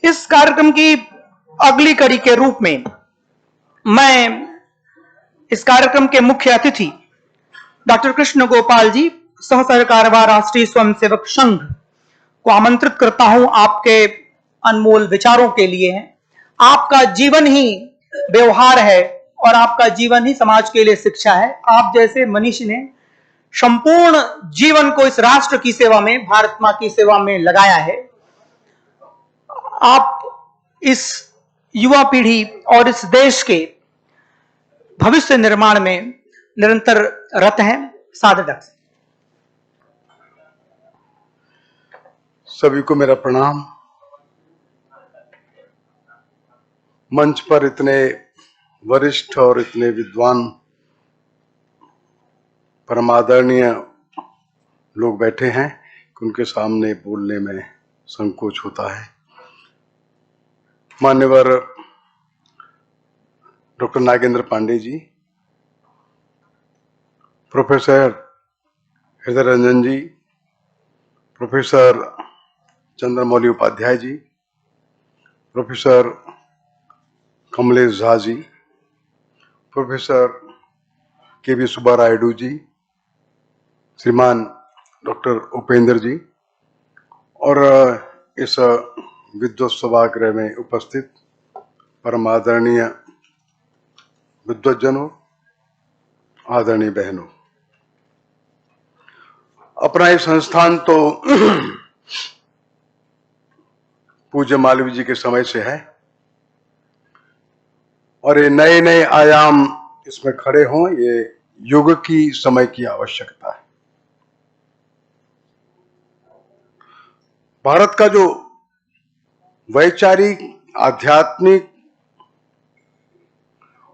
इस कार्यक्रम की अगली कड़ी के रूप में मैं इस कार्यक्रम के मुख्य अतिथि डॉक्टर कृष्ण गोपाल जी, सह सरकारवाह राष्ट्रीय स्वयंसेवक संघ को आमंत्रित करता हूं आपके अनमोल विचारों के लिए। है आपका जीवन ही व्यवहार है और आपका जीवन ही समाज के लिए शिक्षा है। आप जैसे मनीषी ने संपूर्ण जीवन को इस राष्ट्र की सेवा में, भारत मां की सेवा में लगाया है। आप इस युवा पीढ़ी और इस देश के भविष्य निर्माण में निरंतर रत हैं। साधक सभी को मेरा प्रणाम। मंच पर इतने वरिष्ठ और इतने विद्वान परम आदरणीय लोग बैठे हैं कि उनके सामने बोलने में संकोच होता है। मान्यवर डॉक्टर नागेंद्र पांडे जी, प्रोफेसर हृदय रंजन जी, professor Chandramouli Upadhyay ji, professor Kamlesh Jha ji, professor के वी सुब्बारायडू जी, श्रीमान डॉक्टर उपेंद्र जी और इस विद्वत सभागृह में उपस्थित परम आदरणीय विद्वज्जनों, आदरणीय बहनों, अपना ये संस्थान तो पूज्य मालवीय जी के समय से है और ये नए नए आयाम इसमें खड़े हों, ये युग की समय की आवश्यकता है। भारत का जो वैचारिक, आध्यात्मिक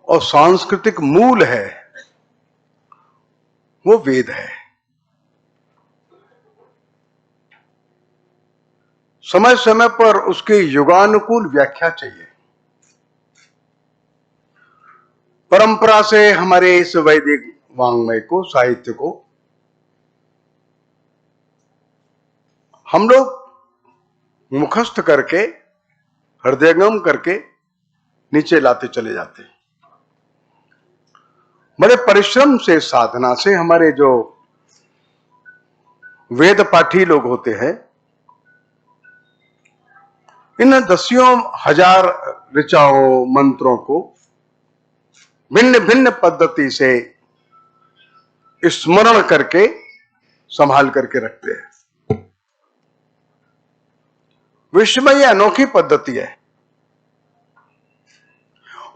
और सांस्कृतिक मूल है वो वेद है। समय समय पर उसके युगानुकूल व्याख्या चाहिए। परंपरा से हमारे इस वैदिक वांग्मय को, साहित्य को हम लोग मुखस्थ करके, हृदयंगम करके नीचे लाते चले जाते हैं। बड़े परिश्रम से, साधना से हमारे जो वेद पाठी लोग होते हैं, इन दसियों हजार ऋचाओं, मंत्रों को भिन्न भिन्न पद्धति से स्मरण करके संभाल करके रखते हैं। विश्व में यह अनोखी पद्धति है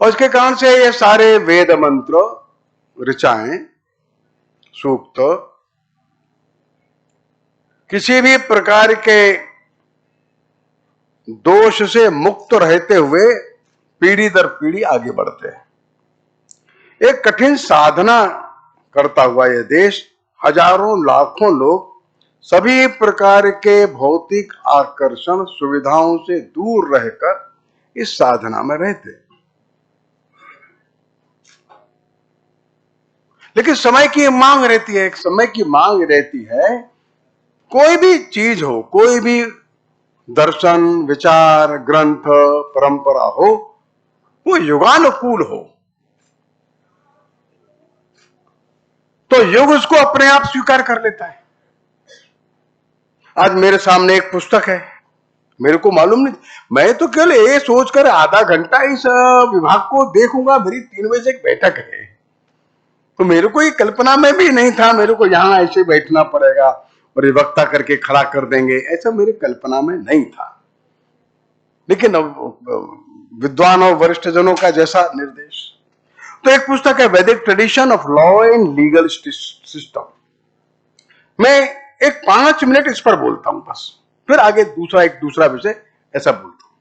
और इसके कारण से ये सारे वेद मंत्र, ऋचाएं, सूक्त किसी भी प्रकार के दोष से मुक्त रहते हुए पीढ़ी दर पीढ़ी आगे बढ़ते हैं। एक कठिन साधना करता हुआ यह देश, हजारों लाखों लोग सभी प्रकार के भौतिक आकर्षण सुविधाओं से दूर रहकर इस साधना में रहते हैं। लेकिन समय की मांग रहती है, एक समय की मांग रहती है, कोई भी चीज हो, कोई भी दर्शन, विचार, ग्रंथ, परंपरा हो, वो युगानुकूल हो तो युग उसको अपने आप स्वीकार कर लेता है। आज मेरे सामने एक पुस्तक है, मेरे को मालूम नहीं, मैं तो केवल ये सोचकर आधा घंटा इस विभाग को देखूंगा, मेरी 3 बजे एक बैठक है, तो मेरे को ये कल्पना में भी नहीं था मेरे को यहां ऐसे बैठना पड़ेगा और ये वक्ता करके खड़ा कर देंगे, ऐसा मेरी कल्पना में नहीं था। लेकिन विद्वान और वरिष्ठ जनों का जैसा निर्देश, तो एक पुस्तक है वैदिक tradition of law and legal system. मैं एक 5 मिनट इस पर बोलता हूं बस, फिर आगे एक दूसरा विषय ऐसा बोलता हूं।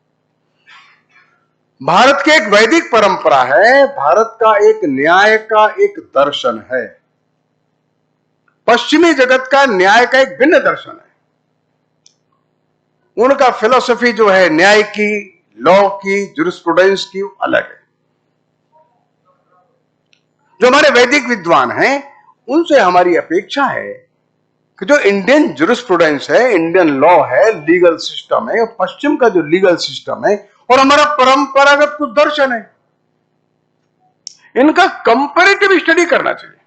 भारत की एक वैदिक परंपरा है, भारत का एक न्याय का एक दर्शन है, पश्चिमी जगत का न्याय का एक भिन्न दर्शन है। उनका फिलॉसफी जो है न्याय की, लॉ की, जूरिस्प्रूडेंस की, अलग है। जो हमारे वैदिक विद्वान हैं उनसे हमारी अपेक्षा है कि जो इंडियन जुरिस्प्रूडेंस है, इंडियन लॉ है, लीगल सिस्टम है, पश्चिम का जो लीगल सिस्टम है और हमारा परंपरागत कुछ दर्शन है, इनका कंपैरेटिव स्टडी करना चाहिए।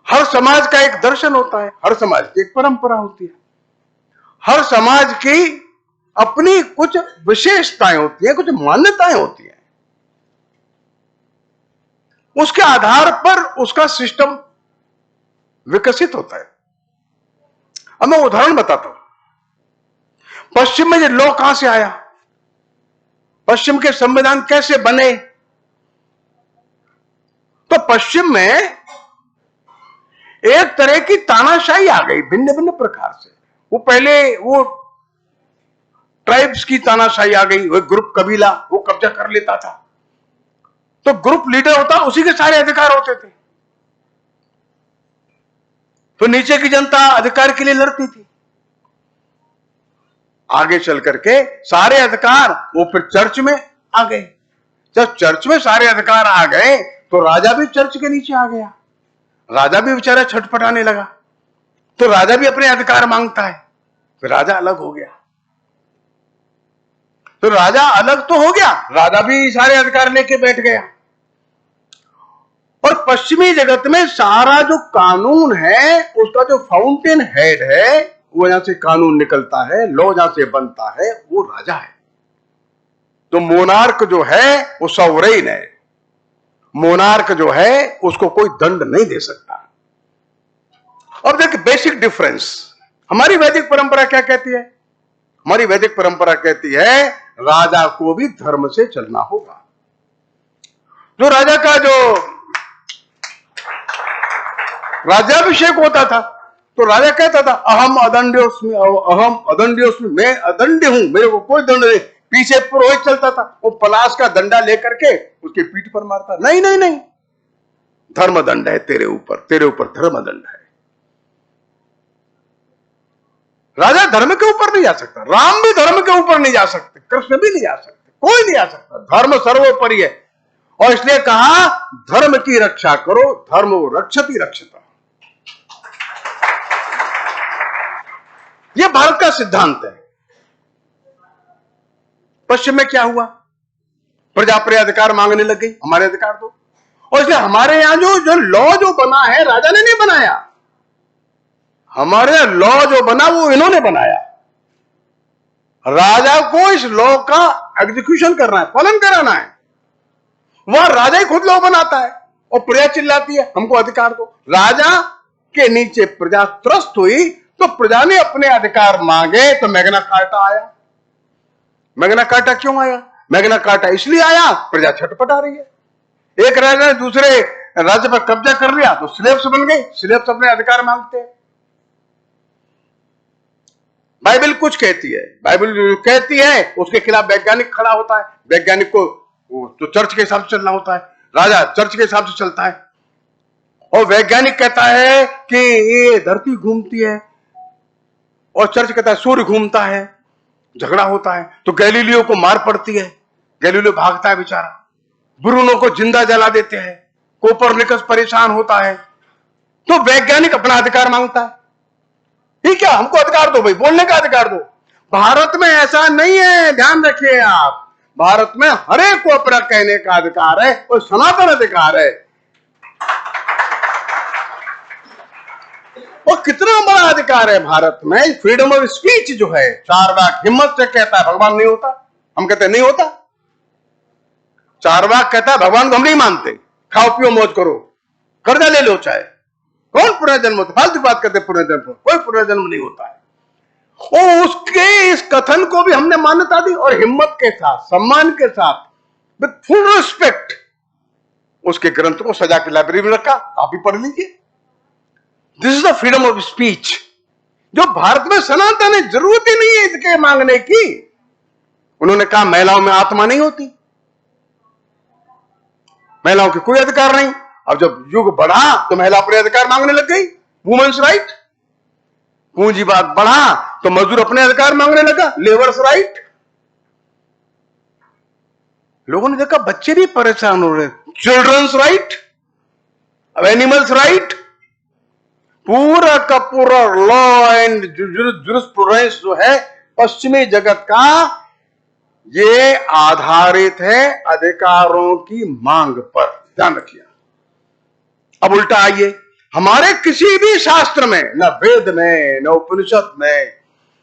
हर समाज का एक दर्शन होता है, हर समाज की एक परंपरा होती है, हर समाज की अपनी कुछ विशेषताएं होती हैं, कुछ मान्यताएं होती हैं, उसके आधार पर उसका सिस्टम विकसित होता है। अब मैं उदाहरण बताता हूं, पश्चिम में ये लॉ कहां से आया, पश्चिम के संविधान कैसे बने। तो पश्चिम में एक तरह की तानाशाही आ गई भिन्न भिन्न प्रकार से। वो पहले वो ट्राइब्स की तानाशाही आ गई, वो ग्रुप कबीला वो कब्जा कर लेता था, तो ग्रुप लीडर होता, उसी के सारे अधिकार होते थे, तो नीचे की जनता अधिकार के लिए लड़ती थी। आगे चल करके सारे अधिकार वो फिर चर्च में आ गए। जब चर्च में सारे अधिकार आ गए तो राजा भी चर्च के नीचे आ गया, राजा भी बेचारा छटपटाने लगा, तो राजा भी अपने अधिकार मांगता है, फिर राजा अलग हो गया। तो राजा अलग तो हो गया, राजा भी सारे अधिकार लेके बैठ गया। और पश्चिमी जगत में सारा जो कानून है उसका जो फाउंटेन हेड है, वो जहां से कानून निकलता है, लॉ जहां से बनता है, वो राजा है। तो मोनार्क जो है वो सॉवरेन है, मोनार्क जो है उसको कोई दंड नहीं दे सकता। अब देखिए बेसिक डिफरेंस, हमारी वैदिक परंपरा क्या कहती है, हमारी वैदिक परंपरा कहती है राजा को भी धर्म से चलना होगा। जो राजा का जो राज्याभिषेक होता था तो राजा कहता था अहम अदंड्योस्मि, अहम अदंड्योस्मि, मैं अदंड हूं, मेरे को कोई दंड नहीं। पीछे पुरोहित चलता था, वो पलाश का डंडा लेकर के उसके पीठ पर मारता, नहीं नहीं नहीं, धर्म दंड है तेरे ऊपर, तेरे ऊपर धर्म दंड है। राजा धर्म के ऊपर नहीं जा सकता, राम भी धर्म के ऊपर नहीं जा सकते, कृष्ण भी नहीं जा सकते, कोई नहीं जा सकता, धर्म सर्वोपरि है। और इसलिए कहा धर्म की रक्षा करो, धर्म रक्षति रक्षता। यह भारत का सिद्धांत है। पश्चिम में क्या हुआ, प्रजा अपने अधिकार मांगने लग गई, हमारे अधिकार दो। और इसलिए हमारे यहां जो लॉ जो बना है राजा ने नहीं बनाया, हमारे लॉ जो बना वो इन्होंने बनाया। राजा को इस लॉ का एग्जीक्यूशन करना है, पालन कराना है। वह राजा ही खुद लॉ बनाता है और प्रजा चिल्लाती है हमको अधिकार दो। राजा के नीचे प्रजा त्रस्त हुई तो प्रजा ने अपने अधिकार मांगे तो मैग्ना कार्टा आया। मैग्ना कार्टा क्यों आया, मैग्ना कार्टा इसलिए आया प्रजा छटपटा रही है। एक राजा ने दूसरे राज्य पर कब्जा कर लिया तो स्लेव्स बन गए, स्लेव्स अपने अधिकार मांगते हैं। बाइबल कुछ कहती है, बाइबल जो कहती है उसके खिलाफ वैज्ञानिक खड़ा होता है, वैज्ञानिक को तो चर्च के हिसाब से चलना होता है, राजा चर्च के हिसाब से चलता है। और वैज्ञानिक कहता है कि ये धरती घूमती है और चर्च कहता है सूर्य घूमता है, झगड़ा होता है। तो गैलीलियो को मार पड़ती है, गैलीलियो भागता है बेचारा, ब्रूनो को जिंदा जला देते हैं, कोपरनिकस परेशान होता है। तो वैज्ञानिक अपना अधिकार मांगता है, ठीक है हमको अधिकार दो भाई, बोलने का अधिकार दो। भारत में ऐसा नहीं है, ध्यान रखिए आप, भारत में हर एक को अपना कहने का अधिकार है और सनातन अधिकार है। और कितना बड़ा अधिकार है भारत में, फ्रीडम ऑफ स्पीच जो है। चारवाक हिम्मत से कहता है भगवान नहीं होता, हम कहते हैं नहीं होता। चारवाक कहता है भगवान को हम नहीं मानते, खाओ पियो मौज करो, कर्जा ले लो चाहे, कौन पुनर्जन्म होता, फालतू बात करते पुनर्जन्म, कोई पुनर्जन्म नहीं होता है। और उसके इस कथन को भी हमने मान्यता दी और हिम्मत के साथ, सम्मान के साथ, विद फुल रिस्पेक्ट उसके ग्रंथ को सजा के लाइब्रेरी में रखा, आप भी पढ़ लीजिए। This is the freedom of speech जो भारत में सनातन है, जरूरत ही नहीं है इसके मांगने की। उन्होंने कहा महिलाओं में आत्मा नहीं होती, महिलाओं के कोई अधिकार नहीं। अब जब युग बढ़ा तो महिला अपने अधिकार मांगने लग गई, वुमेन्स राइट। पूंजीवाद बढ़ा तो मजदूर अपने अधिकार मांगने लगा, लेबर्स राइट। लोगों ने देखा बच्चे भी परेशान हो रहे, चिल्ड्रंस राइट, अब एनिमल्स राइट। पूरा का पूरा लॉ एंड जुरिस्प्रूडेंस जो है पश्चिमी जगत का, ये आधारित है अधिकारों की मांग पर। ध्यान रखिए। अब उल्टा आइए, हमारे किसी भी शास्त्र में, न वेद में, न उपनिषद में,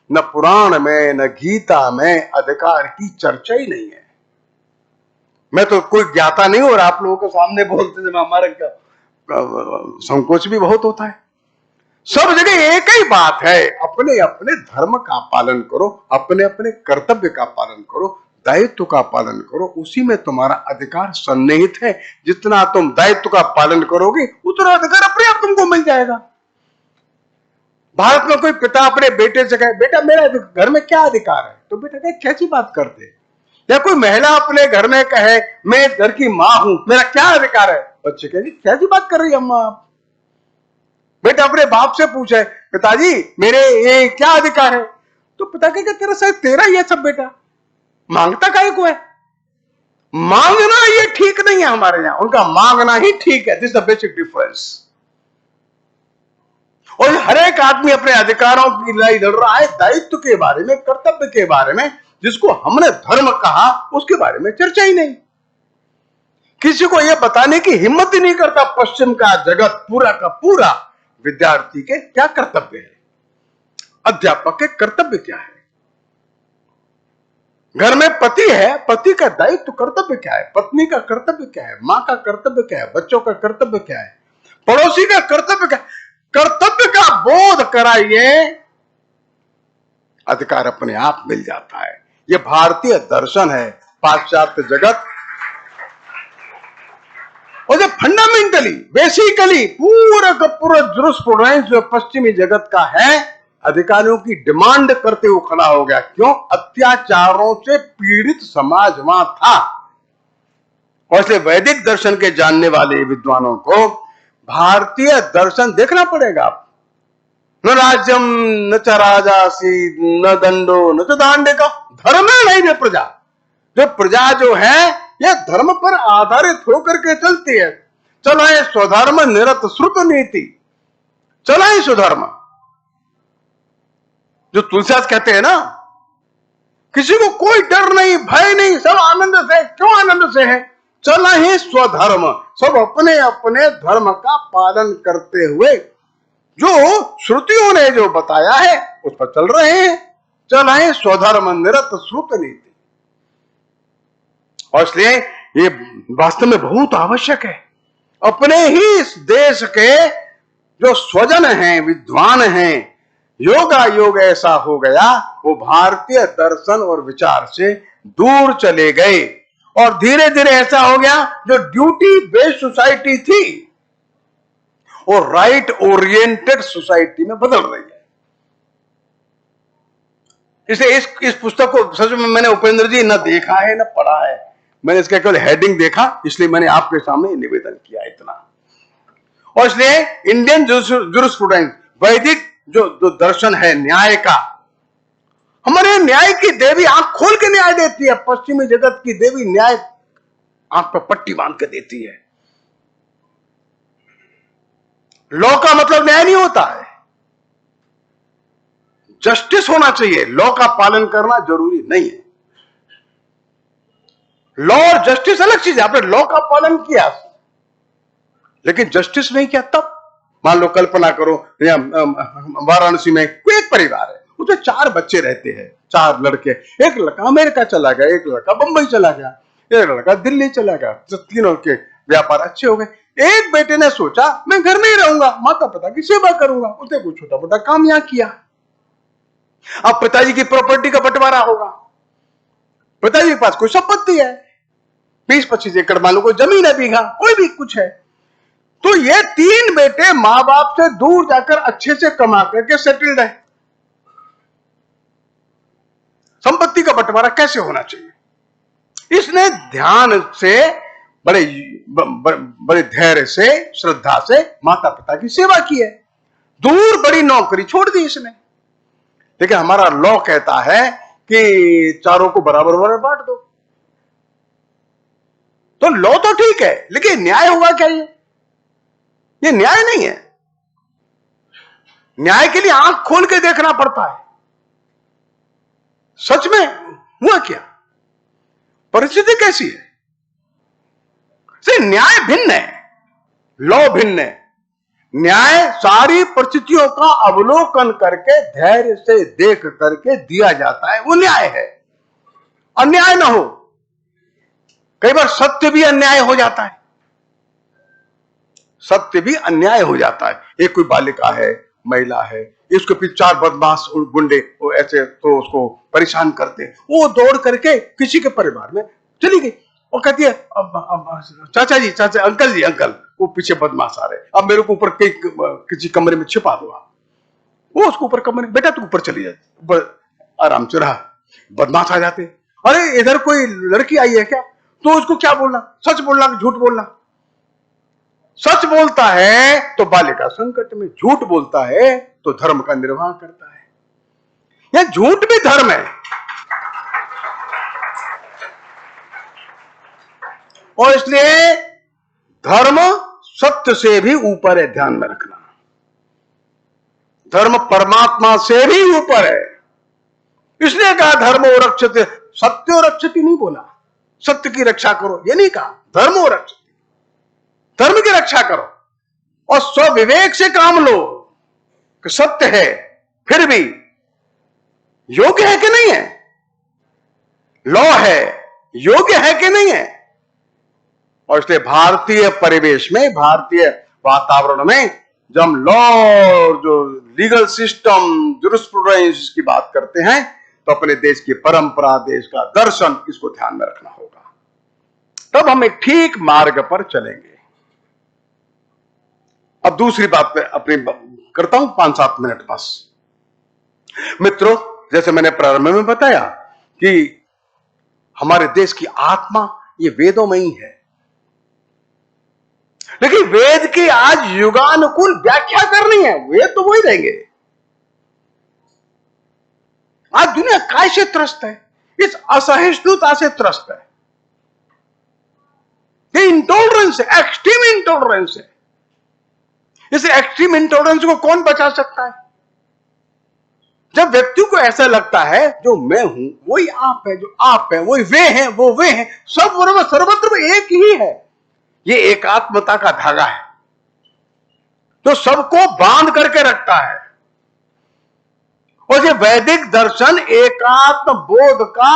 न पुराण में, न गीता में अधिकार की चर्चा ही नहीं है। मैं तो कोई ज्ञाता नहीं और आप लोगों के सामने बोलते थे, हमारे संकोच भी बहुत होता है। सब जगह एक ही बात है, अपने अपने धर्म का पालन करो, अपने अपने कर्तव्य का पालन करो, दायित्व का पालन करो, उसी में तुम्हारा अधिकार सन्निहित है। जितना तुम दायित्व का पालन करोगे उतना अधिकार अपने आप तुमको मिल जाएगा। भारत में कोई पिता अपने बेटे से कहे, बेटा मेरा घर में क्या अधिकार है, तो बेटा कहे कैसी बात करते हैं। या कोई महिला अपने घर में कहे, मैं इस घर की मां हूं, मेरा क्या अधिकार है, बच्चे कहे कैसी बात कर रही है अम्मा आप। बेटा अपने बाप से पूछे, पिताजी मेरे ये क्या अधिकार है, तो पिता कहे तेरा शायद तेरा ही है सब बेटा, मांगता काहे को है। मांगना ये ठीक नहीं है हमारे यहां, उनका मांगना ही ठीक है। This the basic difference. और हर एक आदमी अपने अधिकारों की लड़ाई लड़ रहा है, दायित्व के बारे में, कर्तव्य के बारे में, जिसको हमने धर्म कहा उसके बारे में चर्चा ही नहीं। किसी को यह बताने की हिम्मत ही नहीं करता पश्चिम का जगत पूरा का पूरा विद्यार्थी के क्या कर्तव्य है, अध्यापक के कर्तव्य क्या है, घर में पति है, पति का दायित्व कर्तव्य क्या है, पत्नी का कर्तव्य क्या है, मां का कर्तव्य क्या है, बच्चों का कर्तव्य क्या है, पड़ोसी का कर्तव्य क्या है। कर्तव्य का बोध कराइए, अधिकार अपने आप मिल जाता है। यह भारतीय दर्शन है। पाश्चात्य जगत और जो फंडामेंटली बेसिकली पूरा का पूरा जुरिस्प्रूडेंस जो पश्चिमी जगत का है, अधिकारियों की डिमांड करते हुए खड़ा हो गया। क्यों? अत्याचारों से पीड़ित समाज वहां था। और इसलिए वैदिक दर्शन के जानने वाले विद्वानों को भारतीय दर्शन देखना पड़ेगा। न राज्यम न च राजासी न दंडो न च दांडे का, धर्म नहीं है प्रजा। जो प्रजा जो है यह धर्म पर आधारित होकर के चलती है। चलाए स्वधर्म निरत श्रुत नीति, चलाए स्वधर्म। जो तुलसीदास कहते हैं ना, किसी को कोई डर नहीं, भय नहीं, सब आनंद से। क्यों आनंद से है? चला ही स्वधर्म, सब अपने अपने धर्म का पालन करते हुए जो श्रुतियों ने जो बताया है उस पर चल रहे हैं। चला ही स्वधर्म निरत श्रुत नीति। और इसलिए ये वास्तव में बहुत आवश्यक है। अपने ही इस देश के जो स्वजन हैं, विद्वान हैं, योगा योग ऐसा हो गया, वो भारतीय दर्शन और विचार से दूर चले गए। और धीरे धीरे ऐसा हो गया, जो ड्यूटी बेस्ड सोसाइटी थी वो राइट ओरिएंटेड सोसाइटी में बदल रही है। इसलिए इस पुस्तक को सच में मैंने उपेंद्र जी न देखा है न पढ़ा है, मैंने इसका केवल हेडिंग देखा, इसलिए मैंने आपके सामने निवेदन किया इतना। और इसलिए इंडियन जुरिस्प्रूडेंस, वैदिक जो दर्शन है न्याय का, हमारे न्याय की देवी आंख खोल के न्याय देती है। पश्चिमी जगत की देवी न्याय आंख पर पट्टी बांध के देती है। लॉ का मतलब न्याय नहीं होता है, जस्टिस होना चाहिए। लॉ का पालन करना जरूरी नहीं है। लॉ और जस्टिस अलग चीज है। आपने लॉ का पालन किया लेकिन जस्टिस नहीं किया तब। मान लो कल्पना करो, वाराणसी में कोई एक परिवार है, उसमें 4 बच्चे रहते हैं, 4 लड़के। एक लड़का अमेरिका चला गया, एक लड़का बंबई चला गया, एक लड़का दिल्ली चला गया। तो तीनों के व्यापार अच्छे हो गए। एक बेटे ने सोचा मैं घर में ही रहूंगा, माता पिता की सेवा करूंगा। उसने कोई छोटा मोटा काम यहां किया। अब पिताजी की प्रॉपर्टी का बंटवारा होगा। पिताजी के पास कोई संपत्ति है, 20-25 एकड़ मान लो, कोई जमीन है, बीघा, कोई भी कुछ है। तो ये 3 बेटे मां बाप से दूर जाकर अच्छे से कमा करके सेटल्ड है। संपत्ति का बंटवारा कैसे होना चाहिए? इसने ध्यान से, बड़े धैर्य से, श्रद्धा से माता पिता की सेवा की है। दूर बड़ी नौकरी छोड़ दी इसने। लेकिन हमारा लॉ कहता है कि चारों को बराबर बराबर बांट दो। तो लॉ तो ठीक है, लेकिन न्याय होगा क्या? ये न्याय नहीं है। न्याय के लिए आंख खोल के देखना पड़ता है। सच में हुआ क्या, परिस्थिति कैसी है? न्याय भिन्न है, लॉ भिन्न है। न्याय सारी परिस्थितियों का अवलोकन करके धैर्य से देख करके दिया जाता है, वो न्याय है। अन्याय ना हो, कई बार सत्य भी अन्याय हो जाता है, सत्य भी अन्याय हो जाता है। एक कोई बालिका है, महिला है, इसके पीछे 4 बदमाश गुंडे वो ऐसे तो उसको परेशान करते, वो दौड़ करके किसी के परिवार में चली गई और कहती है चाचा जी, चाचा, अंकल जी, अंकल, वो पीछे बदमाश आ रहे, अब मेरे को ऊपर किसी कमरे में छिपा दो। वो उसको ऊपर कमरे, बेटा तू ऊपर चली जाती, ऊपर आराम से रहा। बदमाश आ जाते, अरे इधर कोई लड़की आई है क्या? तो उसको क्या बोलना, सच बोलना कि झूठ बोलना? सच बोलता है तो बालिका संकट में, झूठ बोलता है तो धर्म का निर्वाह करता है। यह झूठ भी धर्म है, और इसलिए धर्म सत्य से भी ऊपर है, ध्यान में रखना। धर्म परमात्मा से भी ऊपर है, इसलिए कहा धर्म और रक्षते, सत्य और रक्षति नहीं बोला, सत्य की रक्षा करो ये नहीं कहा, धर्म और रक्षति, धर्म की रक्षा करो और स्वविवेक से काम लो कि सत्य है फिर भी योग्य है कि नहीं है, लॉ है योग्य है कि नहीं है। और इसलिए भारतीय परिवेश में, भारतीय वातावरण में जब हम लॉ, जो लीगल सिस्टम, जुरिस्प्रूडेंस की बात करते हैं, तो अपने देश की परंपरा, देश का दर्शन, इसको ध्यान में रखना होगा, तब हम एक ठीक मार्ग पर चलेंगे। अब दूसरी बात पे अपनी करता हूं 5-7 मिनट बस। मित्रों, जैसे मैंने प्रारंभ में बताया कि हमारे देश की आत्मा ये वेदों में ही है, लेकिन वेद की आज युगानुकूल व्याख्या करनी है, वेद तो वही रहेंगे। आज दुनिया काय से त्रस्त है, इस असहिष्णुता से त्रस्त है, ये इंटॉलरेंस है, एक्सट्रीम इंटॉलरेंस है। इस एक्सट्रीम इंटॉलरेंस को कौन बचा सकता है? जब व्यक्ति को ऐसा लगता है जो मैं हूं वही आप है, जो आप है वही वे हैं, वो वे हैं, सब सर्वत्र एक ही है। ये एकात्मता का धागा है जो सबको बांध करके रखता है, और ये वैदिक दर्शन एकात्म बोध का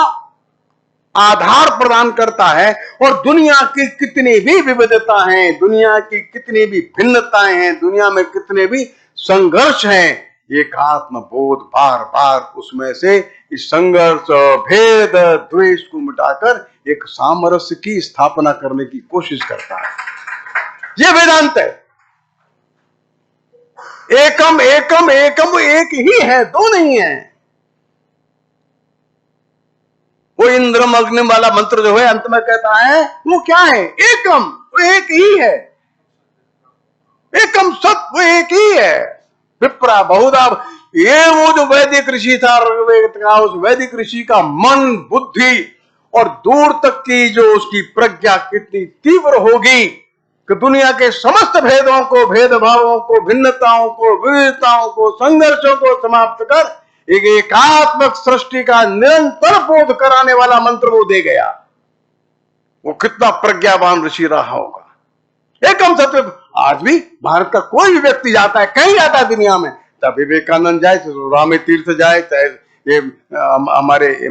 आधार प्रदान करता है। और दुनिया की कितनी भी विविधता हैं, दुनिया की कितनी भी भिन्नताएं हैं, दुनिया में कितने भी संघर्ष हैं, एकात्म बोध बार बार उसमें से इस संघर्ष, भेद, द्वेष को मिटाकर एक सामरस्य की स्थापना करने की कोशिश करता है। यह वेदांत है। एकम एकम एकम, वो एक ही है, दो नहीं है। वो इंद्रम अग्निम वाला मंत्र जो है अंत में कहता है, वो क्या है? एकम, वो एक ही है। एकम सत, वो एक ही है। विप्रा बहुधा, ये वो जो वैदिक ऋषि था, ऋग्वेद का, उस वैदिक ऋषि का मन, बुद्धि और दूर तक की जो उसकी प्रज्ञा कितनी तीव्र होगी कि दुनिया के समस्त भेदों को, भेदभावों को, भिन्नताओं को, विविधताओं को, संघर्षों को समाप्त कर एक एकात्मक सृष्टि का निरंतर बोध कराने वाला मंत्र वो दे गया। वो कितना प्रज्ञावान ऋषि रहा होगा। एकम सत्य। आज भी भारत का कोई भी व्यक्ति जाता है, कहीं जाता है दुनिया में, चाहे विवेकानंद जाए, चाहे रामे तीर्थ जाए, चाहे ये हमारे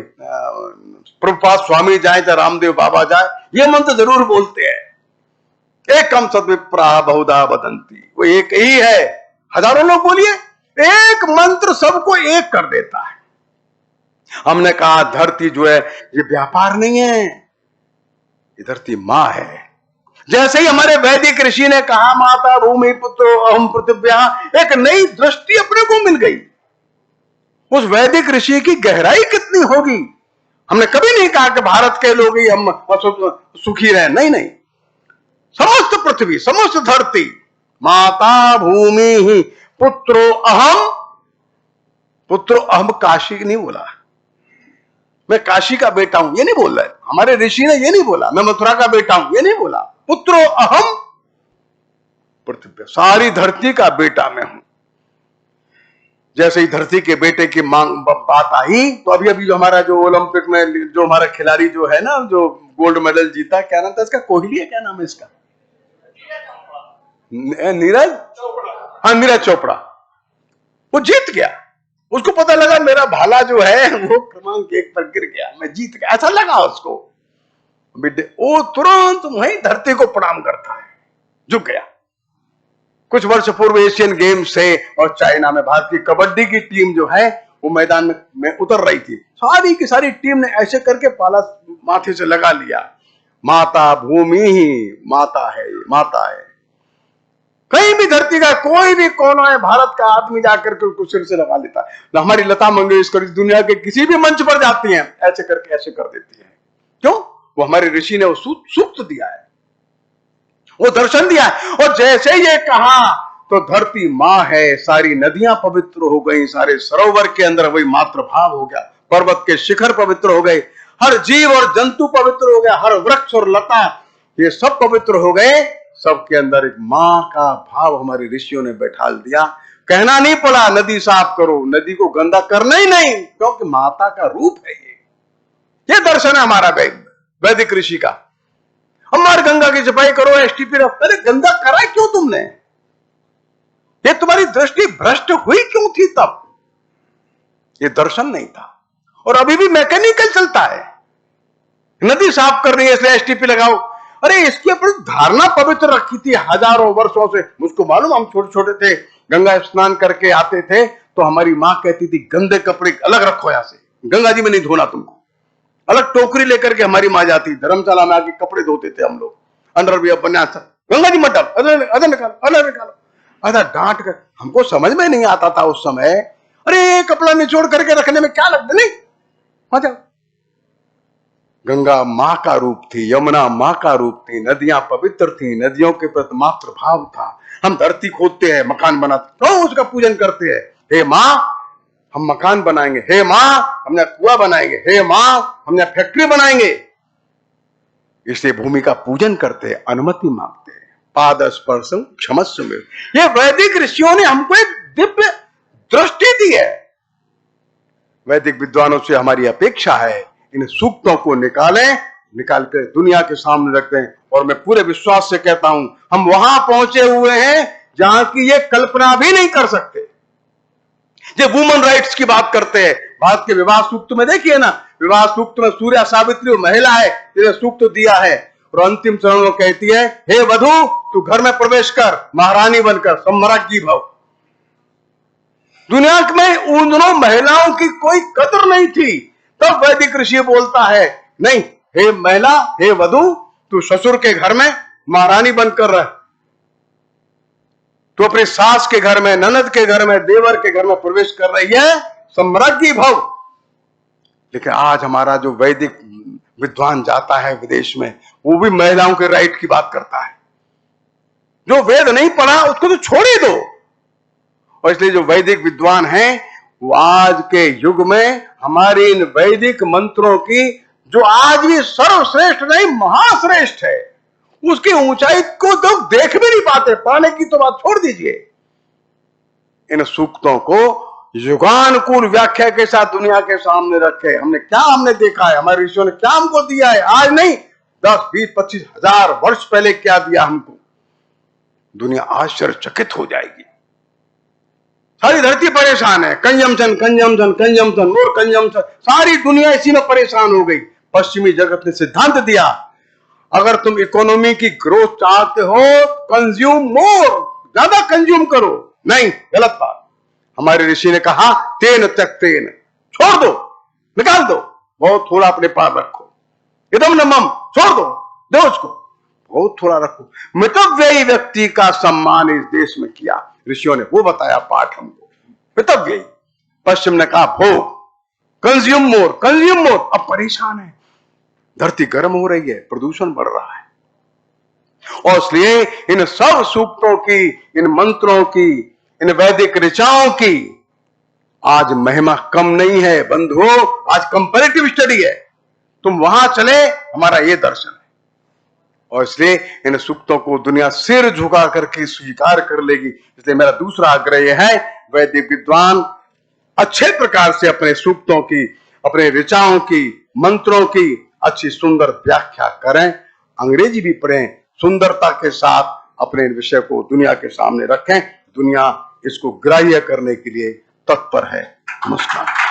प्रभुपाद स्वामी जाए, चाहे रामदेव बाबा जाए, ये मंत्र जरूर बोलते हैं। एकम सद्विप्रा बहुधा वदंती, वो एक ही है। हजारों लोग बोलिए, एक मंत्र सबको एक कर देता है। हमने कहा धरती जो है ये व्यापार नहीं है, ये धरती मां है। जैसे ही हमारे वैदिक ऋषि ने कहा माता भूमि पुत्रो अहम पृथिव्या, एक नई दृष्टि अपने को मिल गई। उस वैदिक ऋषि की गहराई कितनी होगी। हमने कभी नहीं कहा कि भारत के लोग ही हम सुखी रहे, नहीं नहीं, समस्त पृथ्वी, समस्त धरती, माता भूमि ही पुत्रो अहम, पुत्रो अहम काशी नहीं बोला, मैं काशी का बेटा हूं ये नहीं बोल रहा है, हमारे ऋषि ने ये नहीं बोला, मैं मथुरा का बेटा हूं ये नहीं बोला, पुत्रो अहम पृथ्वी, सारी धरती का बेटा मैं हूं। जैसे ही धरती के बेटे की मांग बात आई, तो अभी अभी जो हमारा जो ओलंपिक में जो हमारा खिलाड़ी जो है ना, जो गोल्ड मेडल जीता, क्या नाम था इसका, कोहली है, क्या नाम है इसका, नीरज, हाँ नीरज चोपड़ा, वो जीत गया। उसको पता लगा मेरा भाला जो है वो क्रमांक 1 पर गिर गया, मैं जीत गया, ऐसा लगा उसको। वो तुरंत वहीं धरती को प्रणाम करता है, झुक गया। कुछ वर्ष पूर्व एशियन गेम्स से और चाइना में भारत की कबड्डी की टीम जो है वो मैदान में उतर रही थी। सारी की सारी टीम ने ऐसे करके पाला माथे से लगा लिया, माता भूमि ही माता है, माता है। कहीं भी धरती का कोई भी कोना है, भारत का आदमी जाकर के उसको सिर से लगा लेता है। हमारी लता मंगेशकर दुनिया के किसी भी मंच पर जाती हैं, ऐसे करके ऐसे कर देती है। क्यों? वो हमारे ऋषि ने वो सूक्त दिया है, वो दर्शन दिया है। और जैसे ये कहा तो धरती मां है, सारी नदियां पवित्र हो गई, सारे सरोवर के अंदर वही मातृ भाव हो गया, पर्वत के शिखर पवित्र हो गए, हर जीव और जंतु पवित्र हो गया, हर वृक्ष और लता ये सब पवित्र हो गए। सबके अंदर एक मां का भाव हमारे ऋषियों ने बैठाल दिया। कहना नहीं पड़ा नदी साफ करो, नदी को गंदा करना ही नहीं, क्योंकि माता का रूप है ये दर्शन है हमारा वैदिक ऋषि का। हमारे गंगा की सफाई करो, एसटीपी रख, अरे गंदा करा क्यों तुमने? ये तुम्हारी दृष्टि भ्रष्ट हुई क्यों थी तब? ये दर्शन नहीं था। और अभी भी मैकेनिकल चलता है, नदी साफ कर रही है इसलिए एसटीपी लगाओ। अरे इसकी अपनी धारणा पवित्र रखी थी हजारों वर्षों से। मुझको मालूम, हम छोटे छोटे थे, गंगा स्नान करके आते थे तो हमारी मां कहती थी गंदे कपड़े अलग रखो, यहां से गंगा जी में नहीं धोना तुमको। अलग टोकरी लेकर के हमारी मां जाती, धर्मशाला में आके कपड़े धोते थे हम लोग, अंडरवियर बनियान सब, गंगा जी मत डाल, अदर निकालो। अदा डांट कर, हमको समझ में नहीं आता था उस समय। अरे कपड़ा निचोड़ करके रखने में क्या लगता, नहीं मजा। गंगा मां का रूप थी, यमुना मां का रूप थी, नदियां पवित्र थी, नदियों के प्रति मातृ भाव था। हम धरती खोदते हैं, मकान बनाते, तो उसका पूजन करते हैं, हे मां हम मकान बनाएंगे, हे मां हमने कुआं बनाएंगे, हे मां हमने फैक्ट्री बनाएंगे। इसलिए भूमि का पूजन करते हैं, अनुमति मांगते हैं, पाद स्पर्शम क्षमस्व में। ये वैदिक ऋषियों ने हमको एक दिव्य दृष्टि दी है। वैदिक विद्वानों से हमारी अपेक्षा है इन सूक्तों को निकाल कर दुनिया के सामने रखते हैं। और मैं पूरे विश्वास से कहता हूं हम वहां पहुंचे हुए हैं जहां की ये कल्पना भी नहीं कर सकते। जो वुमन राइट्स की बात करते हैं, भारत के विवाह सूक्त में देखिए ना, विवाह सूक्त में सूर्या सावित्री महिला है, जिसे सूक्त दिया है और अंतिम चरण में कहती है, हे वधू तू घर में प्रवेश कर, महारानी बनकर सम्राज्ञी भव। दुनिया में उन दोनों महिलाओं की कोई कदर नहीं थी, तब वैदिक ऋषि बोलता है नहीं, हे महिला, हे वधू तू ससुर के घर में महारानी बनकर रह, तू अपनी सास के घर में, ननद के घर में, देवर के घर में प्रवेश कर रही है, सम्राज्ञी भव। लेकिन आज हमारा जो वैदिक विद्वान जाता है विदेश में, वो भी महिलाओं के राइट की बात करता है। जो वेद नहीं पढ़ा उसको तो छोड़ ही दो। और इसलिए जो वैदिक विद्वान हैं वो आज के युग में हमारे इन वैदिक मंत्रों की, जो आज भी सर्वश्रेष्ठ नहीं महाश्रेष्ठ है, उसकी ऊंचाई को तो देख भी नहीं पाते, पाने की तो बात छोड़ दीजिए। इन सूक्तों को युगानुकूल व्याख्या के साथ दुनिया के सामने रखे। हमने देखा है, हमारे ऋषियों ने क्या हमको दिया है, आज नहीं 10, 20, 25 हजार वर्ष पहले क्या दिया हमको, दुनिया आश्चर्यचकित हो जाएगी। सारी धरती परेशान है, कंजम्पशन कंजम्पशन कंजम्पशन मोर कंजम्पशन, सारी दुनिया इसी में परेशान हो गई। पश्चिमी जगत ने सिद्धांत दिया, अगर तुम इकोनॉमी की ग्रोथ चाहते हो, कंज्यूम मोर, ज्यादा कंज्यूम करो। नहीं, गलत बात। हमारे ऋषि ने कहा तेन तक तेन, छोड़ दो, निकाल दो, बहुत थोड़ा अपने पास रखो, एकदम नमम छोड़ दो उसको, बहुत थोड़ा रखो। मितव्ययी व्यक्ति का सम्मान इस देश में किया, ऋषियों ने वो बताया पाठ हमको। मितव्ययी, पश्चिम ने कहा भोग, कंज्यूम मोर, कंज्यूम मोर। अब परेशान है, धरती गर्म हो रही है, प्रदूषण बढ़ रहा है। और इसलिए इन सब सूक्तों की, इन मंत्रों की, इन वैदिक ऋचाओं की आज महिमा कम नहीं है बंधुओं। आज कंपैरेटिव स्टडी है, तुम वहां चले, हमारा ये दर्शन है। और इसलिए इन सूक्तों को दुनिया सिर झुका करके स्वीकार कर लेगी। इसलिए मेरा दूसरा आग्रह यह है, वैदिक विद्वान अच्छे प्रकार से अपने सूक्तों की, अपने ऋचाओं की, मंत्रों की अच्छी सुंदर व्याख्या करें, अंग्रेजी भी पढ़ें, सुंदरता के साथ अपने विषय को दुनिया के सामने रखें। दुनिया इसको ग्राह्य करने के लिए तत्पर है। नमस्कार।